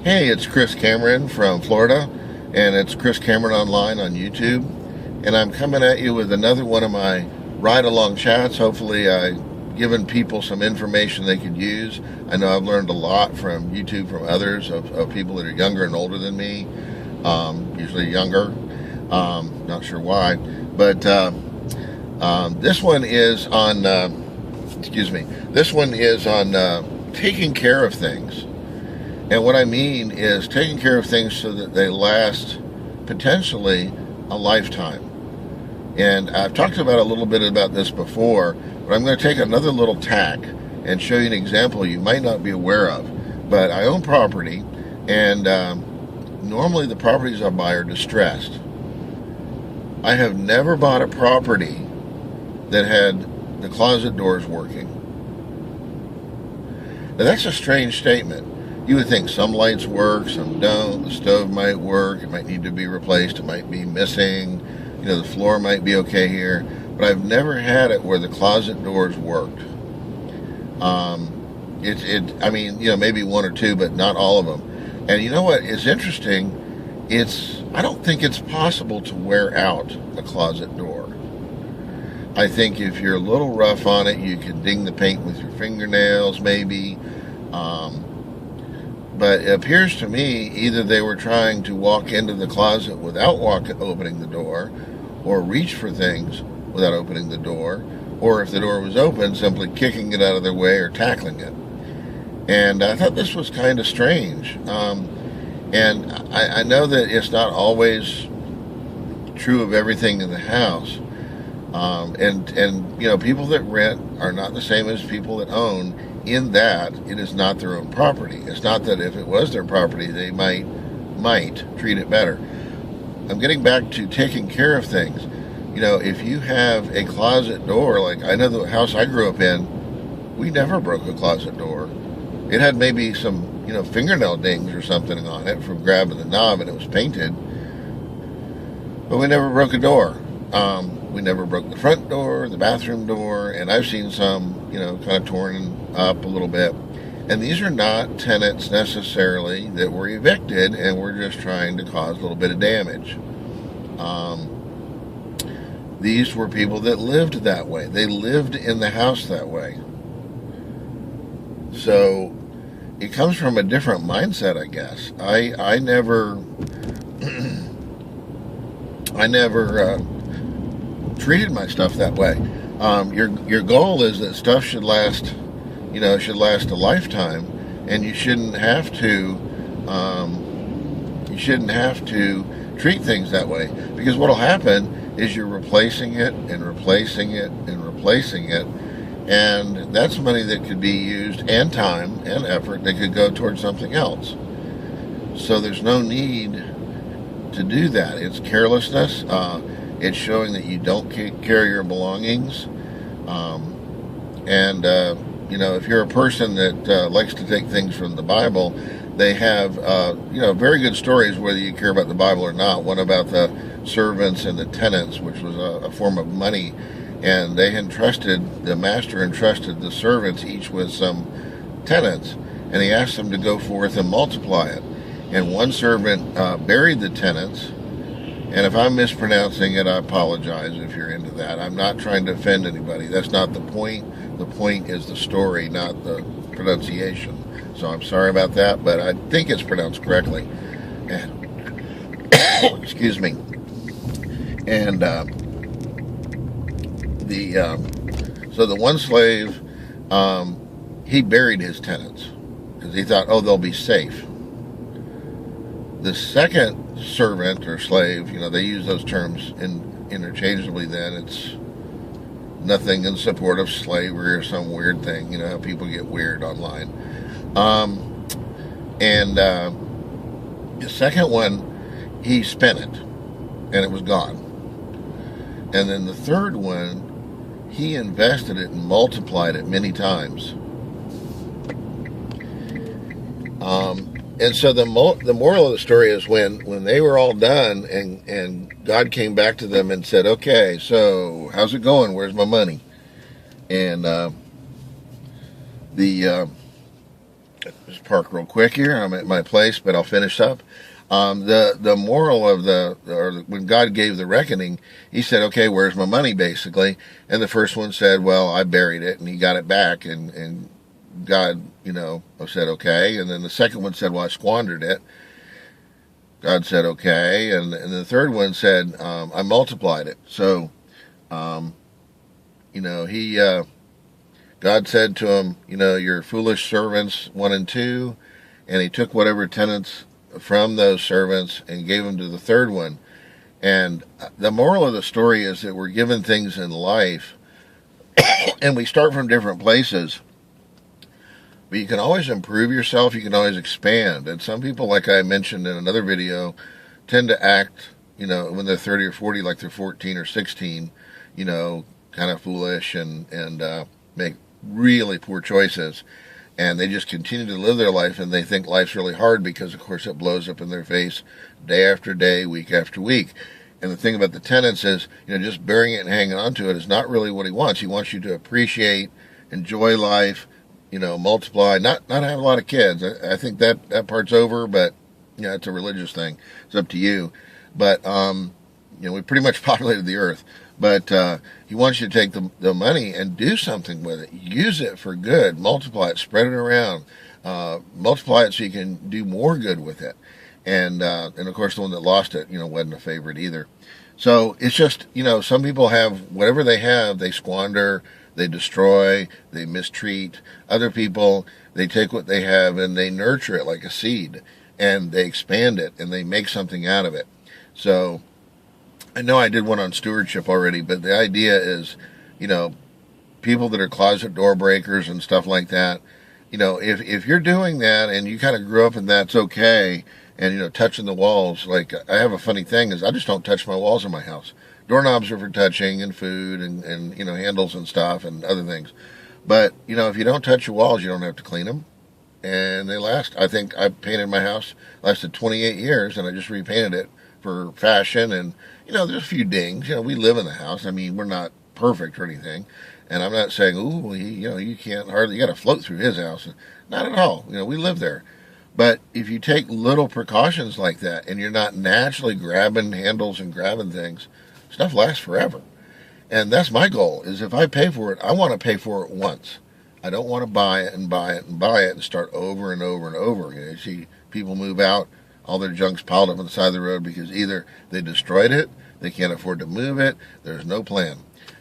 Hey, it's Chris Cameron from Florida, and it's Chris Cameron Online on YouTube. And I'm coming at you with another one of my ride-along chats. Hopefully, I've given people some information they could use. I know I've learned a lot from YouTube from others of people that are younger and older than me, usually younger. Not sure why. But this one is on, this one is on taking care of things. And what I mean is taking care of things so that they last potentially a lifetime. And I've talked about a little bit about this before, but I'm going to take another little tack and show you an example you might not be aware of. But I own property, and normally the properties I buy are distressed. I have never bought a property that had the closet doors working. Now that's a strange statement. You would think some lights work, some don't. The stove might work. It might need to be replaced. It might be missing. The floor might be okay here. But I've never had it where the closet doors worked. Maybe one or two, but not all of them. And you know what is interesting? I don't think it's possible to wear out a closet door. I think if you're a little rough on it, you can ding the paint with your fingernails, maybe. But it appears to me either they were trying to walk into the closet without opening the door, or reach for things without opening the door, or if the door was open, simply kicking it out of their way or tackling it. And I thought this was kind of strange. And I know that it's not always true of everything in the house. People that rent are not the same as people that own, in that it is not their own property. It's not that if it was their property, they might treat it better. I'm getting back to taking care of things. If you have a closet door, like I know the house I grew up in, we never broke a closet door. It had maybe some, fingernail dings or something on it from grabbing the knob, and it was painted. But we never broke a door. We never broke the front door, the bathroom door, and I've seen some, kind of torn up a little bit. And these are not tenants necessarily that were evicted and we're just trying to cause a little bit of damage. These were people that lived that way. They lived in the house that way. So it comes from a different mindset, I guess. I never treated my stuff that way. Your goal is that stuff should last, should last a lifetime, and you shouldn't have to treat things that way, because what'll happen is you're replacing it and replacing it and replacing it, and that's money that could be used, and time and effort that could go towards something else. So there's no need to do that. It's carelessness. It's showing that you don't carry your belongings. If you're a person that likes to take things from the Bible, they have, very good stories, whether you care about the Bible or not. One about the servants and the tenants, which was a form of money. And the master entrusted the servants each with some tenants. And he asked them to go forth and multiply it. And one servant buried the tenants. And if I'm mispronouncing it, I apologize if you're into that. I'm not trying to offend anybody. That's not the point. The point is the story, not the pronunciation. So I'm sorry about that, but I think it's pronounced correctly. And excuse me. And so the one slave, he buried his tenants because he thought, they'll be safe. The second servant or slave, they use those terms interchangeably then. It's nothing in support of slavery or some weird thing. How people get weird online. The second one, he spent it, and it was gone. And then the third one, he invested it and multiplied it many times. And so the moral of the story is when they were all done and God came back to them and said, okay, so how's it going? Where's my money? And the Just park real quick here. I'm at my place, but I'll finish up. The moral of when God gave the reckoning, he said, okay, where's my money, basically? And the first one said, well, I buried it, and he got it back, and God, said, okay. And then the second one said, well, I squandered it. God said, okay. And the third one said, I multiplied it. So, God said to him, your foolish servants 1 and 2, and he took whatever tenants from those servants and gave them to the third one. And the moral of the story is that we're given things in life, and we start from different places. But you can always improve yourself. You can always expand. And some people, like I mentioned in another video, tend to act, when they're 30 or 40, like they're 14 or 16, kind of foolish and make really poor choices. And they just continue to live their life, and they think life's really hard because, of course, it blows up in their face day after day, week after week. And the thing about the tenants is, just burying it and hanging on to it is not really what he wants. He wants you to appreciate, enjoy life, multiply, not have a lot of kids. I think that part's over, but, it's a religious thing. It's up to you. But, we pretty much populated the earth. But he wants you to take the money and do something with it. Use it for good. Multiply it. Spread it around. Multiply it so you can do more good with it. And of course, the one that lost it, wasn't a favorite either. So it's just, some people have whatever they have, they squander, they destroy, they mistreat. Other people, they take what they have and they nurture it like a seed. And they expand it and they make something out of it. So I know I did one on stewardship already, but the idea is, people that are closet door breakers and stuff like that, if you're doing that and you kind of grew up and that's okay, and, touching the walls, like I have a funny thing is I just don't touch my walls in my house. Doorknobs are for touching and food and handles and stuff and other things. But, if you don't touch your walls, you don't have to clean them. And they last. I think I painted my house, lasted 28 years, and I just repainted it for fashion. And, there's a few dings. We live in the house. I mean, we're not perfect or anything. And I'm not saying, ooh, you can't hardly, you got to float through his house. Not at all. We live there. But if you take little precautions like that and you're not naturally grabbing handles and grabbing things, stuff lasts forever. And that's my goal, is if I pay for it, I want to pay for it once. I don't want to buy it and buy it and buy it and start over and over and over. You see people move out, all their junk's piled up on the side of the road because either they destroyed it, they can't afford to move it, there's no plan.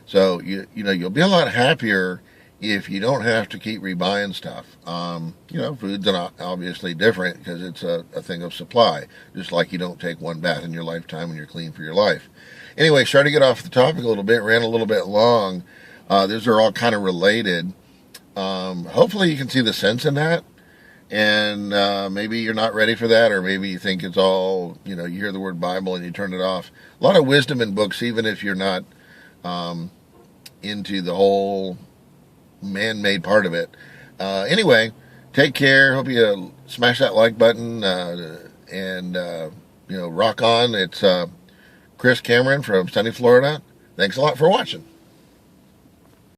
So, you'll be a lot happier if you don't have to keep rebuying stuff. Food's obviously different because it's a thing of supply, just like you don't take one bath in your lifetime when you're clean for your life. Anyway, starting to get off the topic a little bit, ran a little bit long. These are all kind of related. Hopefully you can see the sense in that. And maybe you're not ready for that, or maybe you think it's all, you hear the word Bible and you turn it off. A lot of wisdom in books, even if you're not into the whole man-made part of it. Anyway, take care. Hope you smash that like button and rock on. It's Chris Cameron from sunny Florida. Thanks a lot for watching.